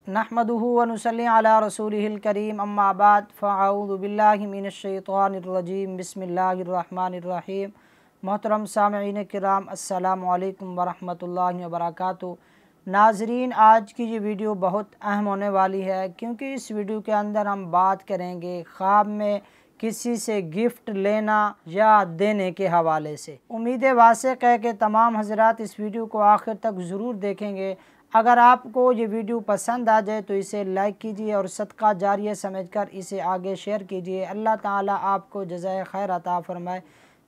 नहमदुहु व नुसल्ली अला रसूलिहिल करीम अम्मा बाद फ़अऊज़ु बिल्लाहि मिनश शैतानिर रजीम बिस्मिल्लाहिर रहमानिर रहीम। मोहतरम सामईन किराम अस्सलामु अलैकुम व रहमतुल्लाहि व बरकातुहू। नाज़रीन, आज की ये वीडियो बहुत अहम होने वाली है क्योंकि इस वीडियो के अंदर हम बात करेंगे ख्वाब में किसी से गिफ्ट लेना या देने के हवाले से। उम्मीद वासिक़ है कि तमाम हज़रात इस वीडियो को आखिर तक ज़रूर देखेंगे। अगर आपको ये वीडियो पसंद आ जाए तो इसे लाइक कीजिए और सदका जारिया समझकर इसे आगे शेयर कीजिए। अल्लाह ताला आपको जज़ाए खैर अता फ़रमाए।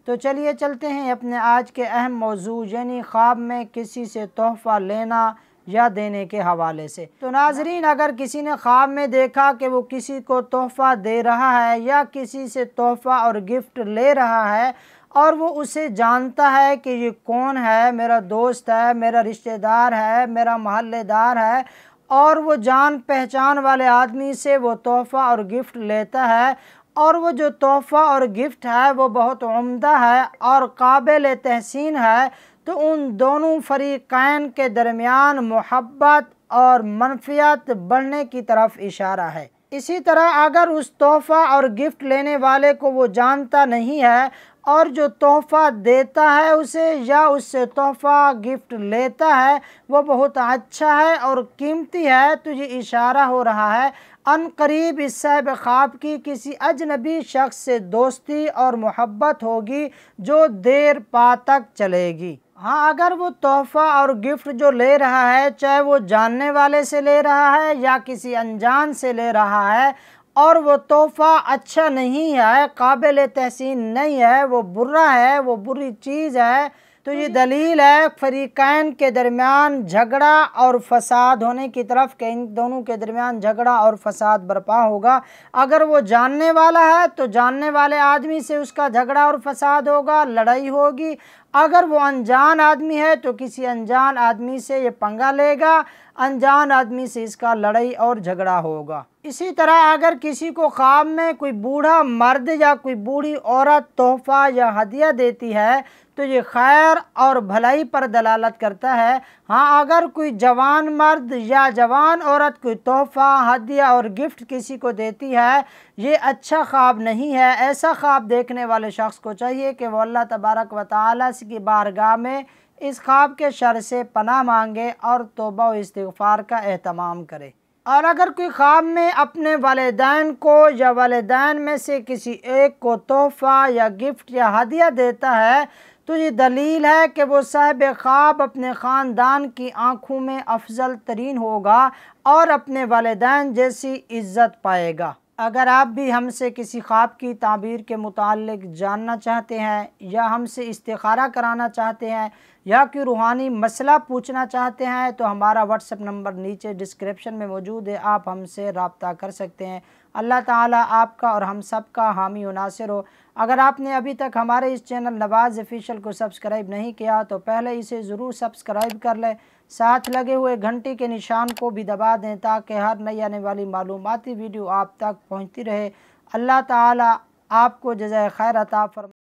तो चलिए चलते हैं अपने आज के अहम मौजू यानी ख्वाब में किसी से तोहफ़ा लेना या देने के हवाले से। तो नाज़रीन, अगर किसी ने ख्वाब में देखा कि वो किसी को तोहफ़ा दे रहा है या किसी से तोहफ़ा और गिफ्ट ले रहा है और वो उसे जानता है कि ये कौन है, मेरा दोस्त है, मेरा रिश्तेदार है, मेरा महल्लेदार है, और वो जान पहचान वाले आदमी से वो तोहफ़ा और गिफ्ट लेता है और वो जो तोहफ़ा और गिफ्ट है वो बहुत उम्दा है और काबिल तहसीन है, तो उन दोनों फ़रीक़ैन के दरमियान मोहब्बत और मनफ़ियत बढ़ने की तरफ इशारा है। इसी तरह अगर उस तोहफ़ा और गिफ्ट लेने वाले को वो जानता नहीं है और जो तोहफ़ा देता है उसे या उससे तोहफ़ा गिफ्ट लेता है वो बहुत अच्छा है और कीमती है, तो ये इशारा हो रहा है अनकरीब इस साहिब ख्वाब की किसी अजनबी शख्स से दोस्ती और मोहब्बत होगी जो देर पा तक चलेगी। हाँ, अगर वो तोहफ़ा और गिफ्ट जो ले रहा है चाहे वो जानने वाले से ले रहा है या किसी अनजान से ले रहा है और वो तोहफ़ा अच्छा नहीं है, काबिल तहसीन नहीं है, वो बुरा है, वो बुरी चीज़ है, तो ये दलील है फ़रीक़ैन के दरमियान झगड़ा और फसाद होने की तरफ कि इन दोनों के दरमियान झगड़ा और फसाद बर्पा होगा। अगर वो जानने वाला है तो जानने वाले आदमी से उसका झगड़ा और फसाद होगा, लड़ाई होगी। अगर वो अनजान आदमी है तो किसी अनजान आदमी से ये पंगा लेगा, अनजान आदमी से इसका लड़ाई और झगड़ा होगा। इसी तरह अगर किसी को ख्वाब में कोई बूढ़ा मर्द या कोई बूढ़ी औरत तोहफ़ा या हदिया देती है तो ये खैर और भलाई पर दलालत करता है। हाँ, अगर कोई जवान मर्द या जवान औरत कोई तोहफ़ा हदिया और गिफ्ट किसी को देती है, ये अच्छा ख्वाब नहीं है। ऐसा ख्वाब देखने वाले शख्स को चाहिए कि वह अल्लाह तबारक व तआला की बारगाह में इस ख्वाब के शर से पनाह मांगे और तौबा व इस्तिग़फ़ार का एहतमाम करे। और अगर कोई ख्वाब में अपने वालिदैन को या वालिदैन में से किसी एक को तोहफ़ा या गिफ्ट या हदिया देता है तो ये दलील है कि वो साहिब ख्वाब अपने ख़ानदान की आँखों में अफजल तरीन होगा और अपने वालिदैन जैसी इज़्ज़त पाएगा। अगर आप भी हमसे किसी ख्वाब की ताबीर के मुताल्लिक़ जानना चाहते हैं या हमसे इस्तिखारा कराना चाहते हैं या कोई रूहानी मसला पूछना चाहते हैं तो हमारा व्हाट्सएप नंबर नीचे डिस्क्रिप्शन में मौजूद है, आप हमसे रब्ता कर सकते हैं। अल्लाह ताला आपका और हम सब का हामी व नासिर हो। अगर आपने अभी तक हमारे इस चैनल नवाज़ ऑफिशियल को सब्सक्राइब नहीं किया तो पहले इसे ज़रूर सब्सक्राइब कर लें, साथ लगे हुए घंटी के निशान को भी दबा दें ताकि हर नई आने वाली मालूमाती वीडियो आप तक पहुँचती रहे। अल्लाह ताला आपको जज़ाए खैर अता फरमाए।